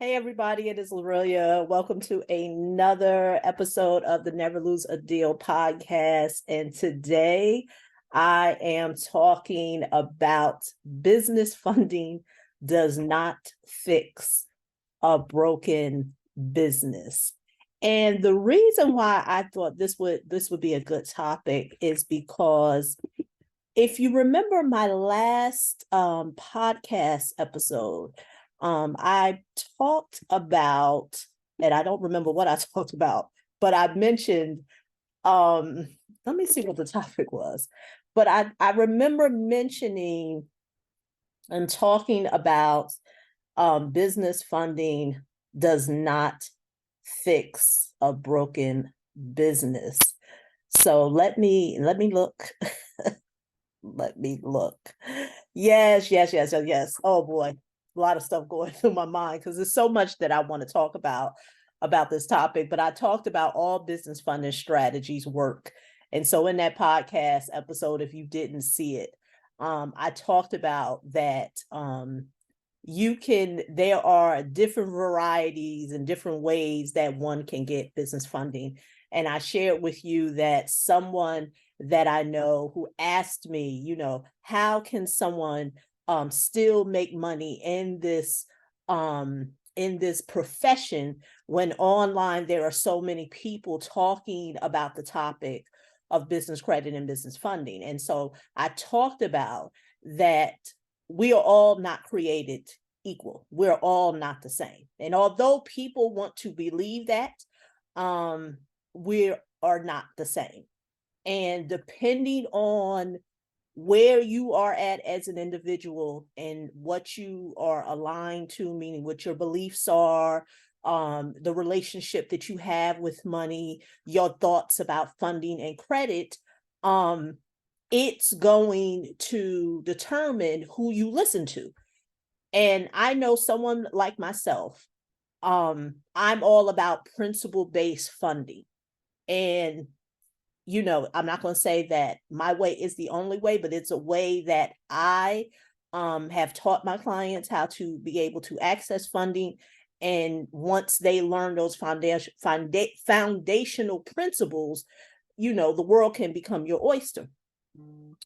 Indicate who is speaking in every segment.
Speaker 1: Hey everybody, it is Lorelia. Welcome to another episode of the Never Lose a Deal podcast. And today I am talking about business funding does not fix a broken business. And the reason why I thought this would be a good topic is because if you remember my last podcast episode, I talked about, and I don't remember what I talked about, but I mentioned, let me see what the topic was. But I remember mentioning and talking about business funding does not fix a broken business. So let me look. Let me look. Yes. Oh boy, a lot of stuff going through my mind because there's so much that I want to talk about this topic. But I talked about all business funding strategies work. And so in that podcast episode, if you didn't see it, I talked about that there are different varieties and different ways that one can get business funding. And I shared with you that someone that I know who asked me, how can someone still make money in this profession when online there are so many people talking about the topic of business credit and business funding. And so I talked about that we are all not created equal. We're all not the same. And although people want to believe that, we are not the same. And depending on where you are at as an individual and what you are aligned to, meaning what your beliefs are, the relationship that you have with money, your thoughts about funding and credit, it's going to determine who you listen to. And I know someone like myself, I'm all about principle-based funding. And I'm not going to say that my way is the only way, but it's a way that I have taught my clients how to be able to access funding. And once they learn those foundational principles, the world can become your oyster.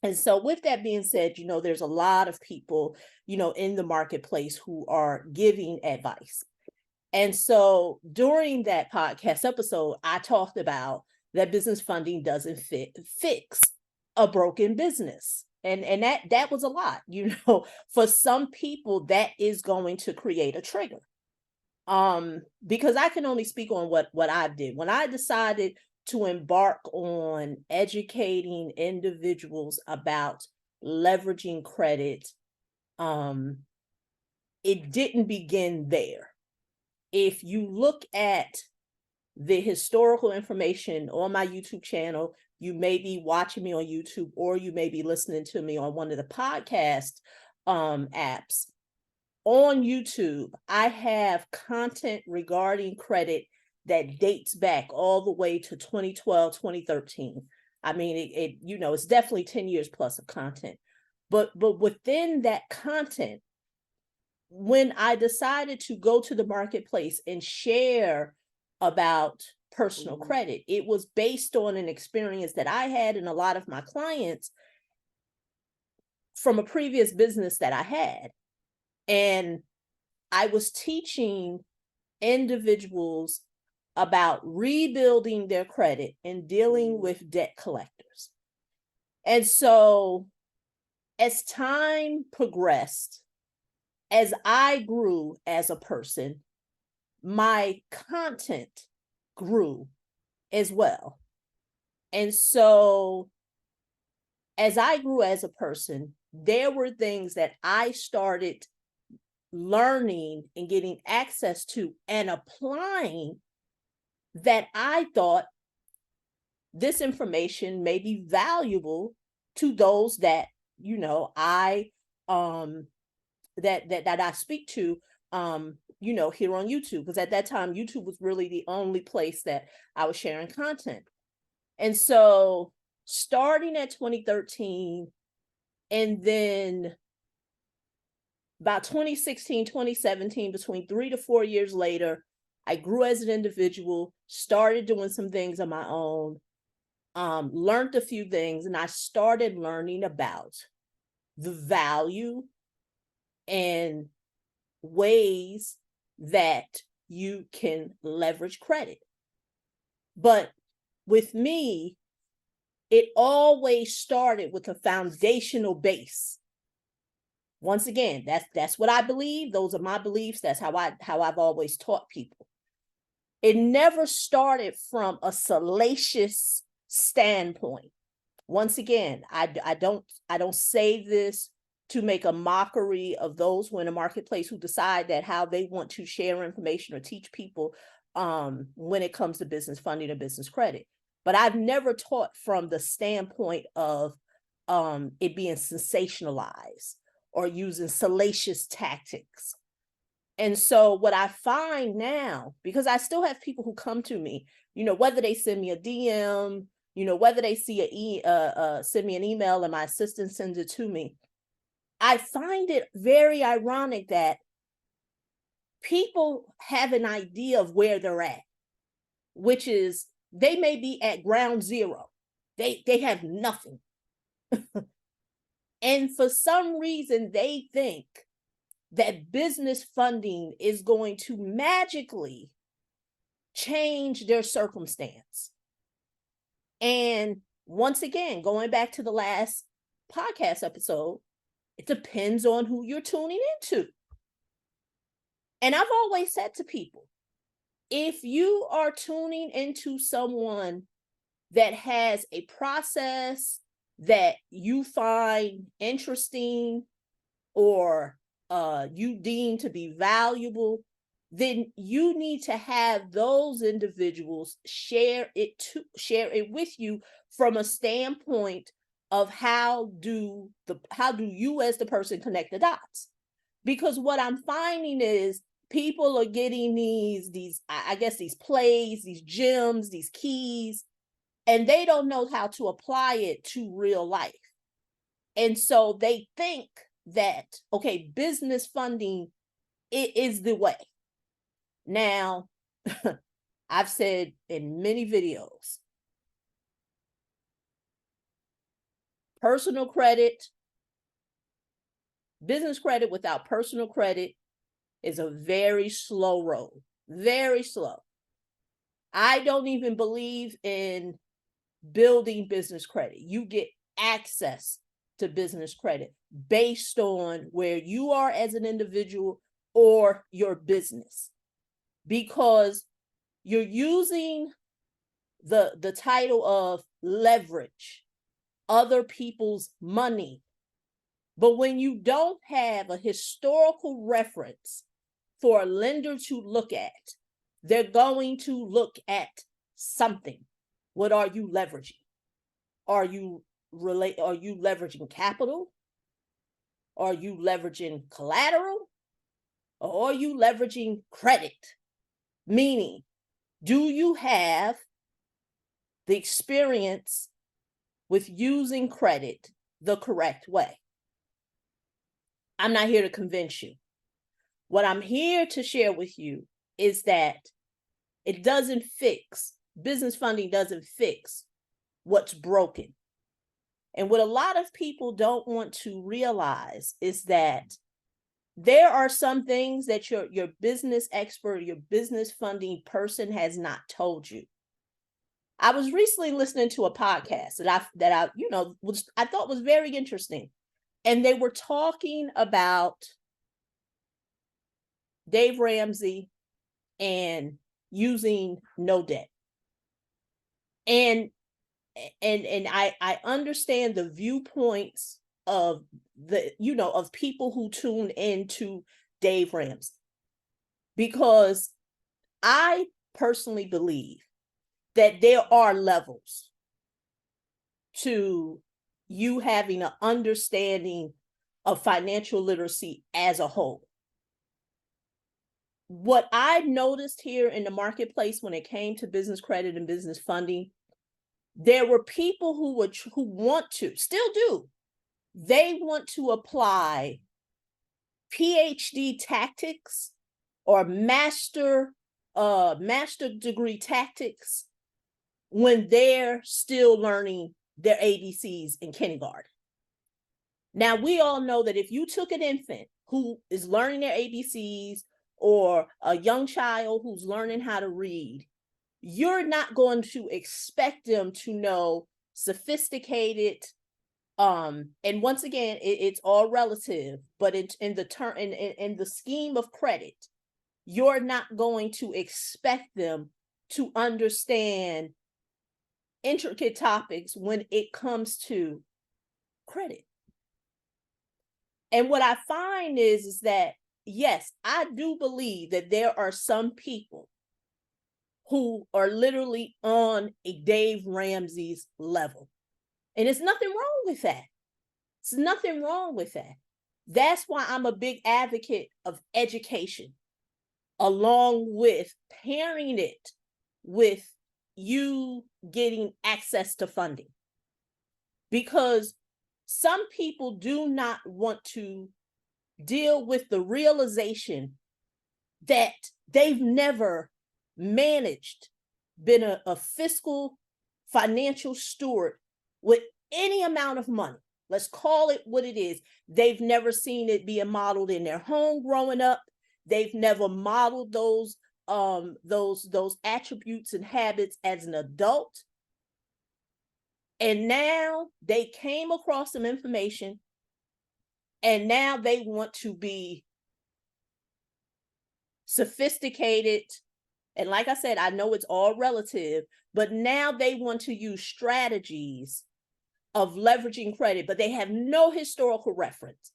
Speaker 1: And so with that being said, there's a lot of people, in the marketplace who are giving advice. And so during that podcast episode, I talked about that business funding doesn't fix a broken business. And that was a lot, for some people that is going to create a trigger. Because I can only speak on what I did. When I decided to embark on educating individuals about leveraging credit, it didn't begin there. If you look at the historical information on my YouTube channel, you may be watching me on YouTube or you may be listening to me on one of the podcast apps. On YouTube, I have content regarding credit that dates back all the way to 2012, 2013. I mean, it's definitely 10 years plus of content. But within that content, when I decided to go to the marketplace and share about personal credit, it was based on an experience that I had and a lot of my clients from a previous business that I had. And I was teaching individuals about rebuilding their credit and dealing with debt collectors. And so as time progressed, as I grew as a person, my content grew as well. And so as I grew as a person, there were things that I started learning and getting access to and applying that I thought this information may be valuable to those that, I that I speak to, here on YouTube, because at that time, YouTube was really the only place that I was sharing content. And so starting at 2013, and then About 2016, 2017, between 3 to 4 years later, I grew as an individual, started doing some things on my own, learned a few things, and I started learning about the value and ways that you can leverage credit. But with me, it always started with a foundational base. Once again, that's what I believe. Those are my beliefs. That's how I've always taught people. It never started from a salacious standpoint. Once again, I don't say this to make a mockery of those who in the marketplace who decide that how they want to share information or teach people when it comes to business funding or business credit. But I've never taught from the standpoint of it being sensationalized or using salacious tactics. And so what I find now, because I still have people who come to me, whether they send me a DM, whether they see send me an email and my assistant sends it to me, I find it very ironic that people have an idea of where they're at, which is they may be at ground zero. They have nothing. And for some reason, they think that business funding is going to magically change their circumstance. And once again, going back to the last podcast episode, it depends on who you're tuning into. And I've always said to people, if you are tuning into someone that has a process that you find interesting or you deem to be valuable, then you need to have those individuals share it with you from a standpoint of how do you as the person connect the dots. Because what I'm finding is people are getting these I guess these plays, these gems, these keys, and they don't know how to apply it to real life. And so they think that, okay, business funding is the way. Now, I've said in many videos, personal credit, business credit without personal credit is a very slow road, very slow. I don't even believe in building business credit. You get access to business credit based on where you are as an individual or your business, because you're using the title of leverage other people's money. But when you don't have a historical reference for a lender to look at, they're going to look at something. What are you leveraging? Are you leveraging capital? Are you leveraging collateral? Or are you leveraging credit? Meaning, do you have the experience with using credit the correct way? I'm not here to convince you. What I'm here to share with you is that business funding doesn't fix what's broken. And what a lot of people don't want to realize is that there are some things that your business expert, your business funding person has not told you. I was recently listening to a podcast that I thought was very interesting. And they were talking about Dave Ramsey and using no debt. And I understand the viewpoints of of people who tune into Dave Ramsey, because I personally believe that there are levels to you having an understanding of financial literacy as a whole. What I noticed here in the marketplace when it came to business credit and business funding, there were people who want to, still do, they want to apply PhD tactics or master degree tactics when they're still learning their ABCs in kindergarten. Now, we all know that if you took an infant who is learning their ABCs or a young child who's learning how to read, you're not going to expect them to know sophisticated, and once again, it's all relative, but in the scheme of credit, you're not going to expect them to understand intricate topics when it comes to credit. And what I find is that, yes, I do believe that there are some people who are literally on a Dave Ramsey's level. And there's nothing wrong with that. There's nothing wrong with that. That's why I'm a big advocate of education, along with pairing it with you getting access to funding. Because some people do not want to deal with the realization that they've never managed, been a fiscal financial steward with any amount of money. Let's call it what it is. They've never seen it being modeled in their home growing up. They've never modeled those attributes and habits as an adult. And now they came across some information, and now they want to be sophisticated. And like I said, I know it's all relative, but now they want to use strategies of leveraging credit, but they have no historical reference.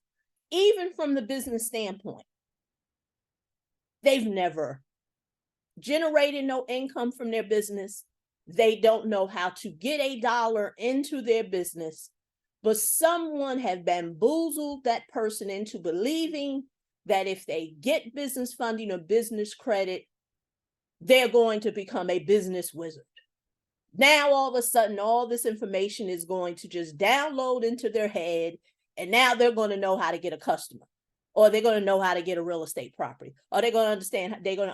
Speaker 1: Even from the business standpoint, they've never generated no income from their business. They don't know how to get $1 into their business, but someone have bamboozled that person into believing that if they get business funding or business credit, they're going to become a business wizard. Now, all of a sudden, all this information is going to just download into their head, and now they're going to know how to get a customer, or they're going to know how to get a real estate property, or they're going to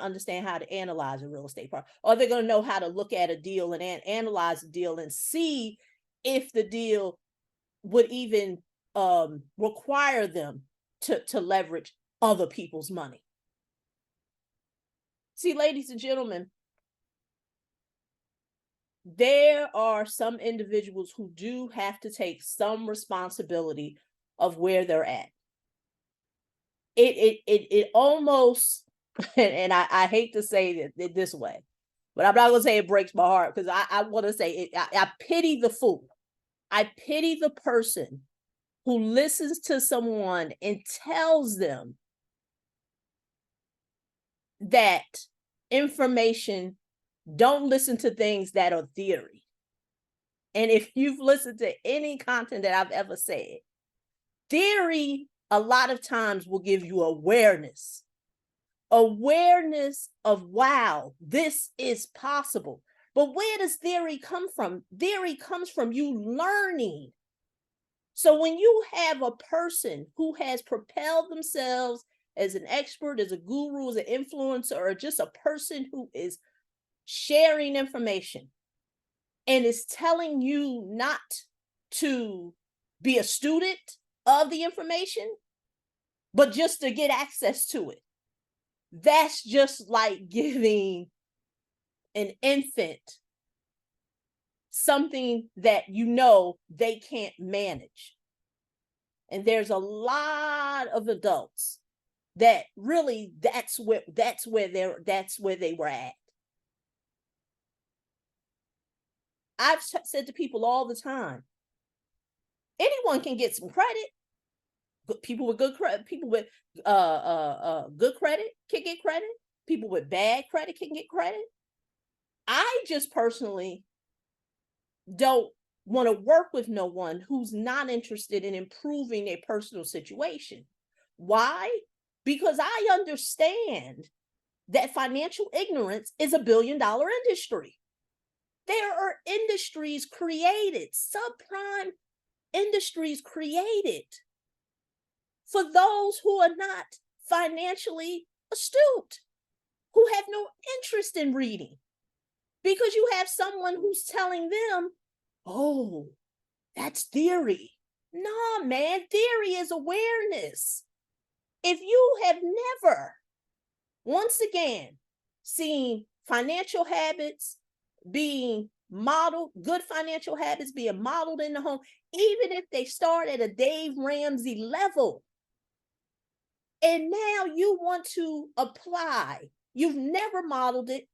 Speaker 1: understand how to analyze a real estate property, or they're going to know how to look at a deal and analyze the deal and see if the deal would even require them to leverage other people's money. See, ladies and gentlemen, there are some individuals who do have to take some responsibility of where they're at. It almost, and I hate to say it this way, but I'm not going to say it breaks my heart, because I want to say it. I pity the fool. I pity the person who listens to someone and tells them that information, don't listen to things that are theory. And if you've listened to any content that I've ever said, theory a lot of times will give you awareness of, wow, this is possible. But where does theory come from? Theory comes from you learning. So when you have a person who has propelled themselves as an expert, as a guru, as an influencer, or just a person who is sharing information and is telling you not to be a student of the information, but just to get access to it, that's just like giving an infant something that you know they can't manage. And there's a lot of adults that really that's where they were at. I've said to people all the time, anyone can get some credit. People with good credit, good credit can get credit. People with bad credit can get credit. I just personally don't want to work with no one who's not interested in improving their personal situation. Why? Because I understand that financial ignorance is $1 billion industry. There are industries created, subprime industries created for those who are not financially astute, who have no interest in reading, because you have someone who's telling them, oh, that's theory. No, man, theory is awareness. If you have never, once again, seen financial habits being modeled, good financial habits being modeled in the home, even if they start at a Dave Ramsey level, and now you want to apply, you've never modeled it,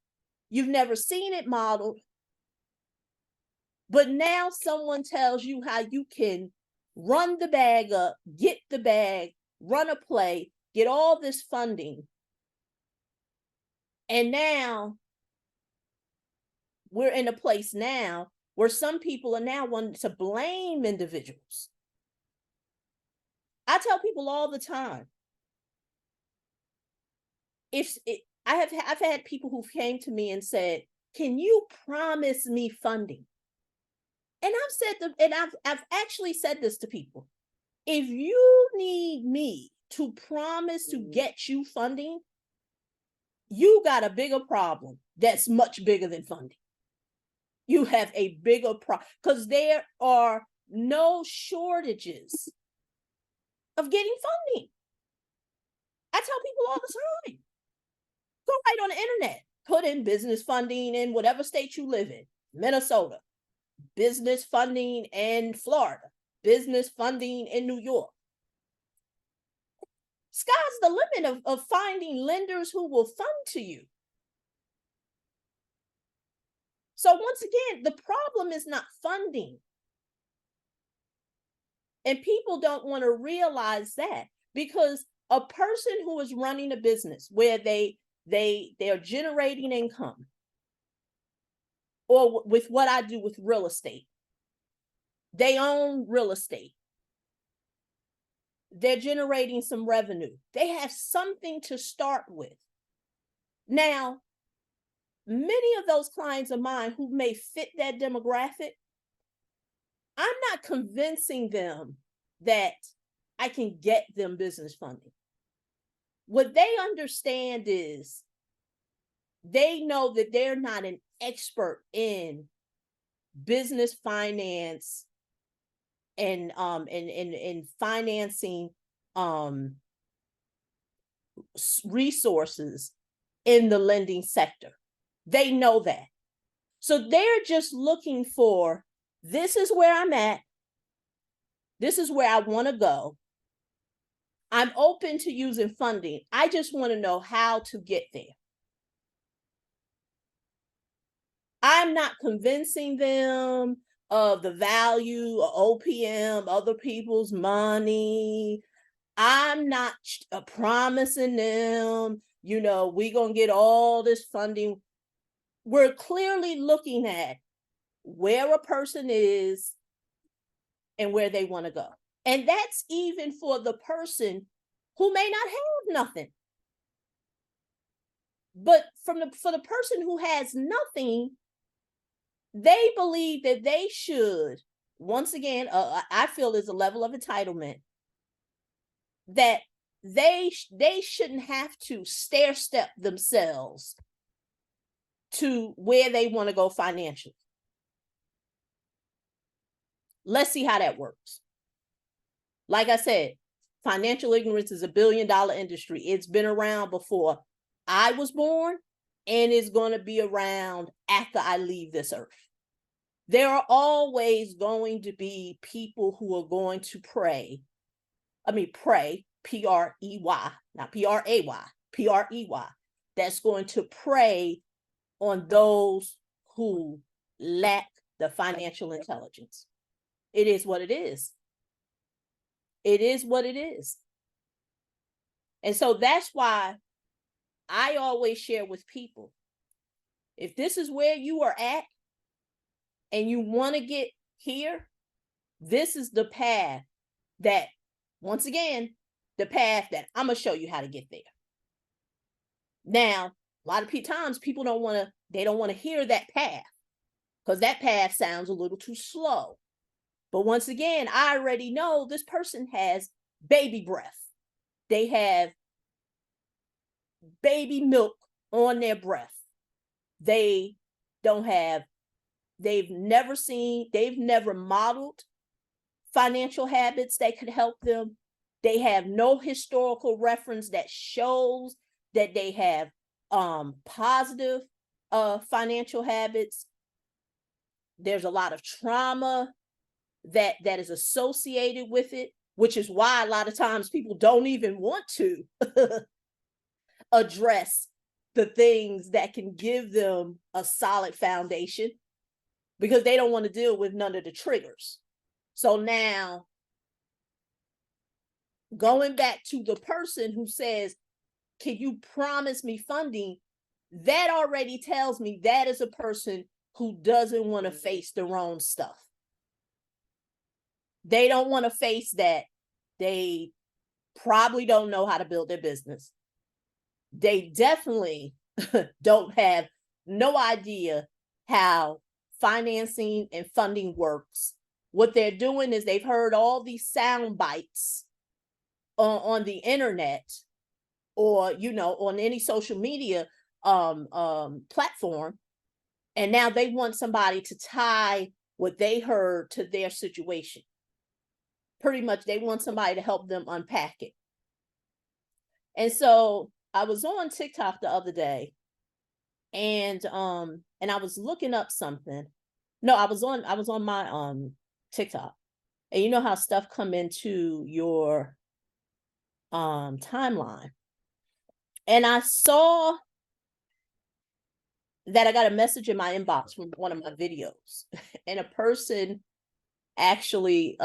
Speaker 1: you've never seen it modeled, but now someone tells you how you can run the bag up, get the bag, run a play, get all this funding. And now we're in a place now where some people are now wanting to blame individuals. I tell people all the time, I've had people who came to me and said, can you promise me funding? And I've actually said this to people. If you need me to promise to get you funding, you got a bigger problem that's much bigger than funding. You have a bigger problem because there are no shortages of getting funding. I tell people all the time, go right on the internet, put in business funding in whatever state you live in, Minnesota, business funding in Florida, business funding in New York. Sky's the limit of finding lenders who will fund to you. So once again, the problem is not funding. And people don't want to realize that, because a person who is running a business where they're generating income, or with what I do with real estate, they own real estate, they're generating some revenue, they have something to start with. Now, many of those clients of mine who may fit that demographic, I'm not convincing them that I can get them business funding. What they understand is they know that they're not an expert in business finance and financing resources in the lending sector. They know that. So they're just looking for, this is where I'm at. This is where I want to go. I'm open to using funding. I just want to know how to get there. I'm not convincing them of the value of OPM, other people's money. I'm not promising them, we're going to get all this funding. We're clearly looking at where a person is and where they want to go. And that's even for the person who may not have nothing. But for the person who has nothing, they believe that they should, once again, I feel there's a level of entitlement that they shouldn't have to stair step themselves to where they want to go financially. Let's see how that works. Like I said, financial ignorance is $1 billion industry. It's been around before I was born, and it's going to be around after I leave this earth. There are always going to be people who are going to pray, P-R-E-Y, not P-R-A-Y, P-R-E-Y, that's going to prey on those who lack the financial intelligence. It is what it is. It is what it is. And so that's why I always share with people, if this is where you are at and you want to get here, this is the path that, once again, the path that I'm going to show you how to get there. Now, a lot of times people don't want to hear that path, because that path sounds a little too slow. But once again, I already know this person has baby breath. They have baby milk on their breath. They've never modeled financial habits that could help them. They have no historical reference that shows that they have positive financial habits. There's a lot of trauma that is associated with it, which is why a lot of times people don't even want to address the things that can give them a solid foundation, because they don't want to deal with none of the triggers. So now, going back to the person who says, can you promise me funding? That already tells me that is a person who doesn't want to face their own stuff. They don't want to face that. They probably don't know how to build their business. They definitely don't have no idea how financing and funding works. What they're doing is they've heard all these sound bites on the internet, or on any social media platform, and now they want somebody to tie what they heard to their situation. Pretty much, they want somebody to help them unpack it. And so I was on TikTok the other day, and I was looking up something. No, I was on my TikTok, and you know how stuff come into your timeline, and I saw that I got a message in my inbox from one of my videos, and a person actually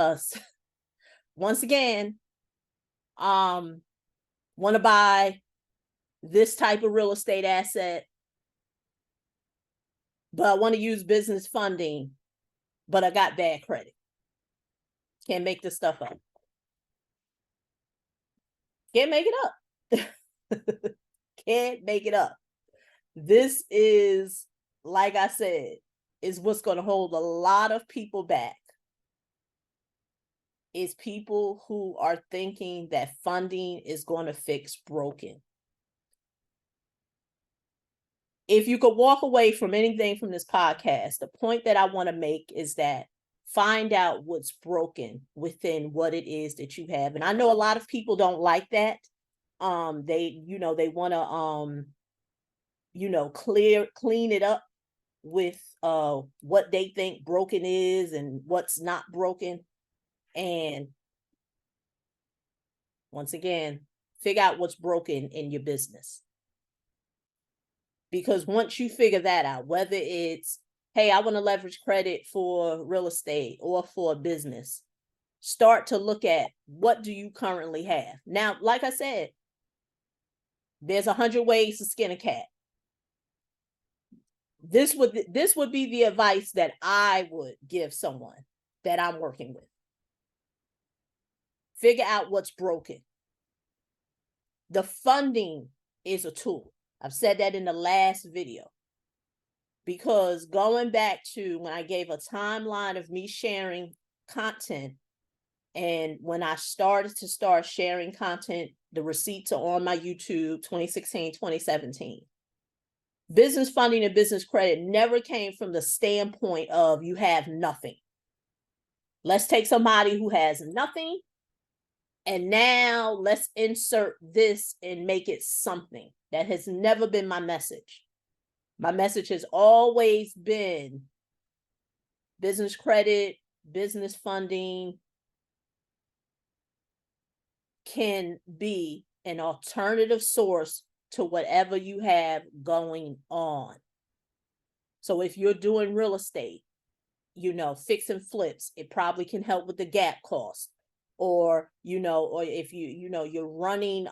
Speaker 1: once again want to buy this type of real estate asset, but I want to use business funding, but I got bad credit. Can't make this stuff up. Can't make it up. Can't make it up. This is, like I said, is what's going to hold a lot of people back. Is people who are thinking that funding is going to fix broken. If you could walk away from anything from this podcast, the point that I want to make is that find out what's broken within what it is that you have. And I know a lot of people don't like that. They want to clean it up with what they think broken is and what's not broken. And once again, figure out what's broken in your business. Because once you figure that out, whether it's, hey, I want to leverage credit for real estate or for a business, start to look at what do you currently have. Now, like I said, there's 100 ways to skin a cat. This would be the advice that I would give someone that I'm working with. Figure out what's broken. The funding is a tool. I've said that in the last video, because going back to when I gave a timeline of me sharing content, and when I started sharing content, the receipts are on my YouTube, 2016, 2017. Business funding and business credit never came from the standpoint of you have nothing. Let's take somebody who has nothing, and now let's insert this and make it something. That has never been my message. My message has always been business credit, business funding can be an alternative source to whatever you have going on. So if you're doing real estate, fix and flips, it probably can help with the gap cost. Or, or if you're running,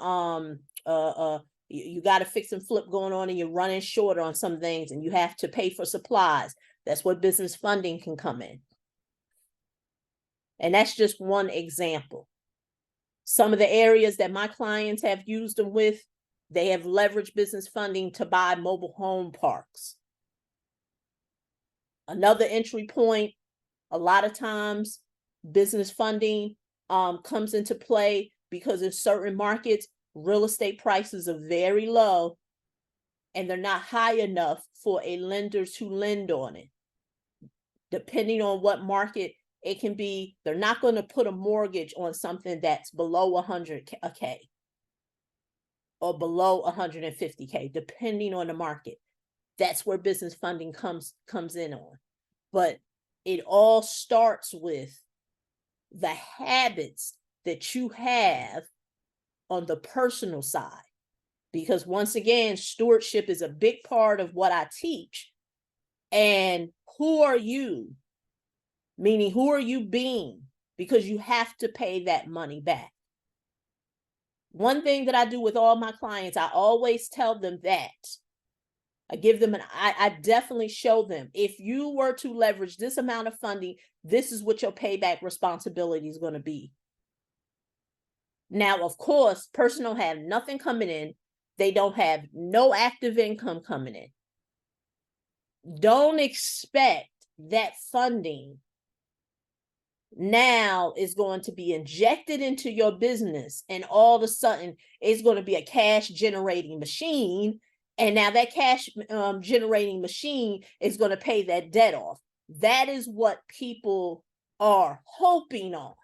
Speaker 1: you got a fix and flip going on and you're running short on some things and you have to pay for supplies. That's where business funding can come in. And that's just one example. Some of the areas that my clients have used them with, they have leveraged business funding to buy mobile home parks. Another entry point, a lot of times business funding comes into play because in certain markets, real estate prices are very low and they're not high enough for a lender to lend on it. Depending on what market it can be, they're not going to put a mortgage on something that's below 100K or below 150K, depending on the market. That's where business funding comes in on. But it all starts with the habits that you have on the personal side. Because once again, stewardship is a big part of what I teach. And who are you? Meaning, who are you being? Because you have to pay that money back. One thing that I do with all my clients, I always tell them that. I give them I definitely show them, if you were to leverage this amount of funding, this is what your payback responsibility is going to be. Now, of course, person don't have nothing coming in. They don't have no active income coming in. Don't expect that funding now is going to be injected into your business and all of a sudden it's going to be a cash generating machine. And now that cash generating machine is going to pay that debt off. That is what people are hoping on.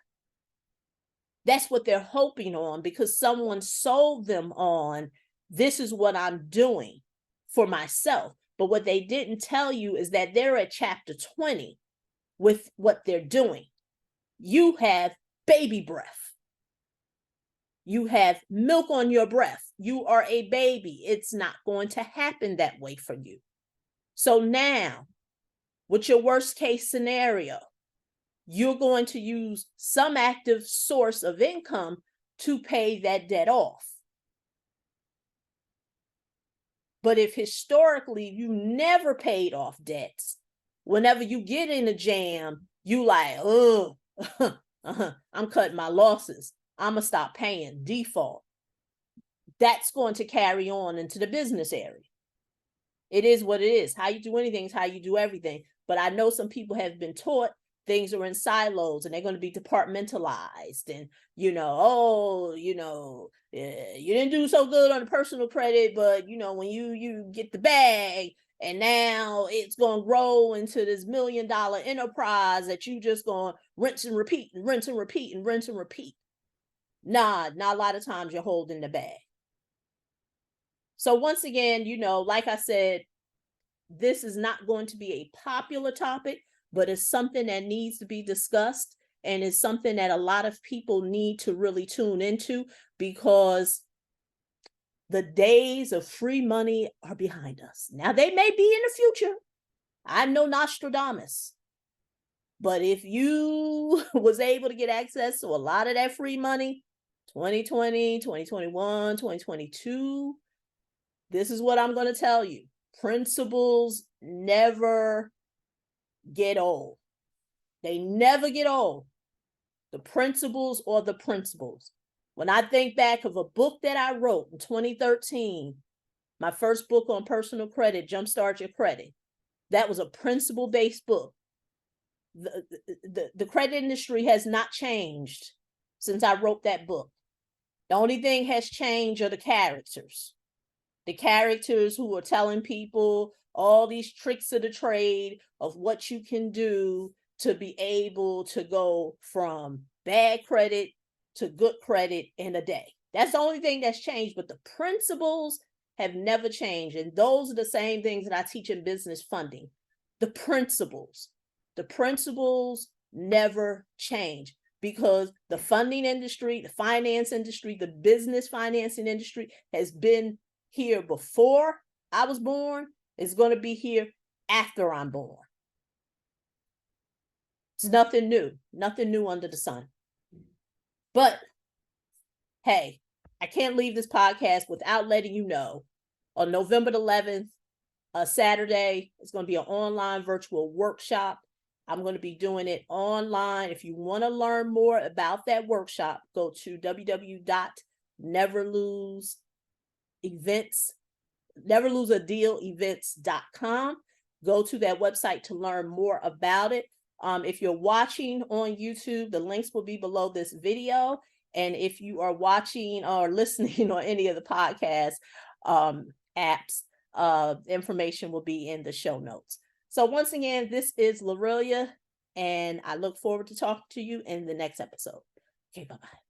Speaker 1: That's what they're hoping on because someone sold them on, this is what I'm doing for myself. But what they didn't tell you is that they're at chapter 20 with what they're doing. You have baby breath. You have milk on your breath. You are a baby. It's not going to happen that way for you. So now, with your worst case scenario, you're going to use some active source of income to pay that debt off. But if historically you never paid off debts, whenever you get in a jam, you like, oh, I'm cutting my losses. I'm going to stop paying, default. That's going to carry on into the business area. It is what it is. How you do anything is how you do everything. But I know some people have been taught things are in silos and they're going to be departmentalized. And, you didn't do so good on the personal credit, but, when you get the bag and now it's going to grow into this $1 million enterprise that you just going to rinse and repeat and rinse and repeat and rinse and repeat. Nah, not a lot of times you're holding the bag. So once again, like I said, this is not going to be a popular topic, but it's something that needs to be discussed. And it's something that a lot of people need to really tune into because the days of free money are behind us. Now, they may be in the future. I'm no Nostradamus. But if you was able to get access to a lot of that free money, 2020, 2021, 2022, this is what I'm going to tell you. Principles never get old. They never get old. The principles or the principles. When I think back of a book that I wrote in 2013, my first book on personal credit, Jumpstart Your Credit, that was a principle-based book. The credit industry has not changed since I wrote that book. The only thing has changed are the characters. The characters who are telling people all these tricks of the trade of what you can do to be able to go from bad credit to good credit in a day. That's the only thing that's changed, but the principles have never changed. And those are the same things that I teach in business funding. The principles never change because the funding industry, the finance industry, the business financing industry has been here before I was born. It's going to be here after I'm born. It's nothing new under the sun. But hey, I can't leave this podcast without letting you know on November the 11th, Saturday, it's going to be an online virtual workshop. I'm going to be doing it online. If you want to learn more about that workshop, go to neverloseadealevents.com. Go to that website to learn more about it. If you're watching on YouTube, the links will be below this video. And if you are watching or listening on any of the podcast apps, information will be in the show notes. So once again, this is Lorelia, and I look forward to talking to you in the next episode. Okay, bye-bye.